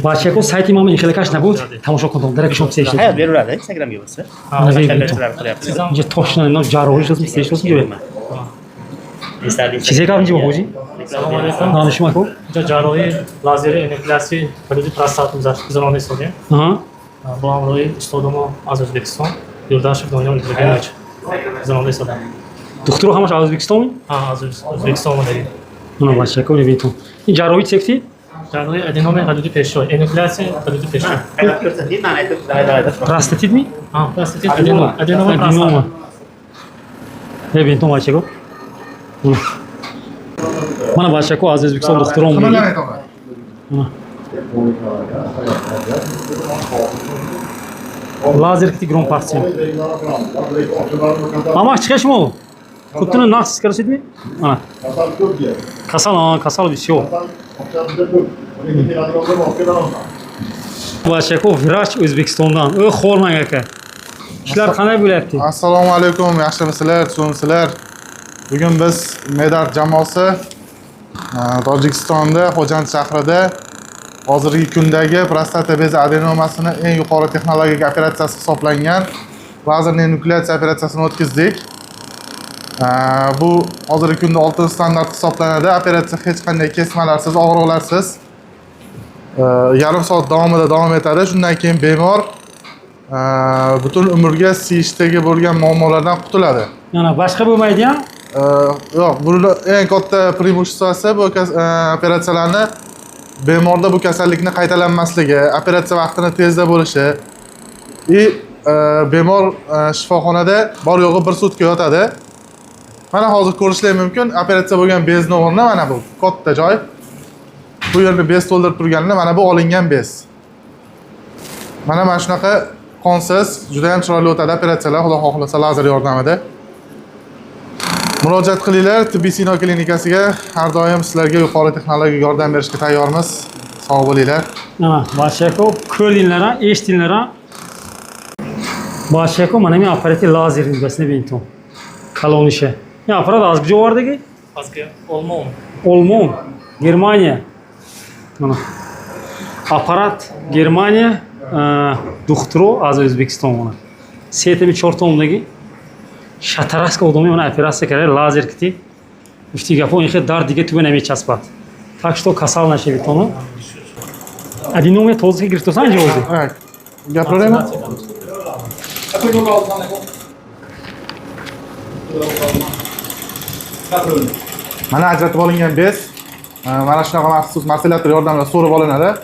Barchaga saytim ham ishlaykash nabud. Tomosha qildim. Direkt shop seyishdi. Hayat beraveradi Instagramga bo'lsa. Mashakalarchilar qilyapti. Inje toshlanib jarroh ishlasam seyishdim jo'yman. Чизека инже бохожи. Салом алейкум. Данишма ко. Инжа жарроҳи лазери энергияси ҳудуди простату зашкизарони истодем. Аҳа. Бо амрои истодамо аз Ӯзбекистон, Юрдашев Дониёл Ибрагимович зарони истодам. Духтуро ҳамаш аз Ӯзбекистон? Az Ӯзбекистон омадем. Мана бачако мебинтум. Ин жарроҳи секти? Жарроҳи аденоми ҳудуди пешшой, энергияси ҳудуди пешшой. Простатитми? Простатит аденома Аденома. Мебинтум бачако. Mana bachako az O'zbekiston doktorom bo'ldi. Lazer kiti grom parti. Ama chiqishmi? Kutini naqs kirishidmi? Mana. Kasal всё. Bachako vrach O'zbekistondan. Xo'rmang aka. Ishlar qanday bo'lyapti? Assalomu alaykum, yaxshimisizlar, so'ngsizlar. Bugun biz Medart jamoasi Tojikistonda Xo'jand shahrida hozirgi kundagi prostata bezi adenomasini eng yuqori texnologik operatsiyasi hisoblangan lazerli nukleatsiya operatsiyasini o'tkazdik. Bu hozirgi kunda oltin standart hisoblanadi. Operatsiya hech qanday kesmalarsiz, og'riqlarsiz yarim soat davomida davom etadi. Shundan keyin bemor butun umrga siyishdagi bo'lgan muammolardan qutuladi. Yana boshqa bo'lmaydi-ya? Yo'q, bu eng katta преимуществоsi bu operatsiyalarni bemorda bu kasallikni qaytalanmasligi, operatsiya vaqtini tezda bo'lishi bemor shifoxonada bor yo'g'i 1 sutka yotadi. Mana hozir ko'rishlar mumkin, operatsiya bo'lgan bezni o'rni mana bu katta joy. Bu yerni bez to'ldirib turganini mana bu olingan bez. Mana shunaqa qonsiz, juda ham chiroyli o'tadi operatsiyalar, xudo xohlasa lazer yordamida. Murojaat qilinglar, Tibbiy Sino klinikasiga har doim sizlarga yuqori texnologik yordam berishga tayyormiz. Sog' bo'linglar. Mana bachako ko'rdinglar, eshitdinglar. Bachako mana men apparatli lazer basni bintum. Kalonisha. Ya aparat az где vardagi? Azga Olmon. Olmon, Germaniya. Mana. Apparat Germaniya, doktor az O'zbekiston mana. Setimi chortomdagi Шатараска одами она операция каре лазер кити. Ушти гапо ин хед дар диге тубе намечаспад. Так что касал нашевит оно. Аденома тозги гирифтосан ҷози. Так. Гапарем. Mana ajratib olingan bez. Mana shunaqa maxsus martelator yordamida so'rib olinadi.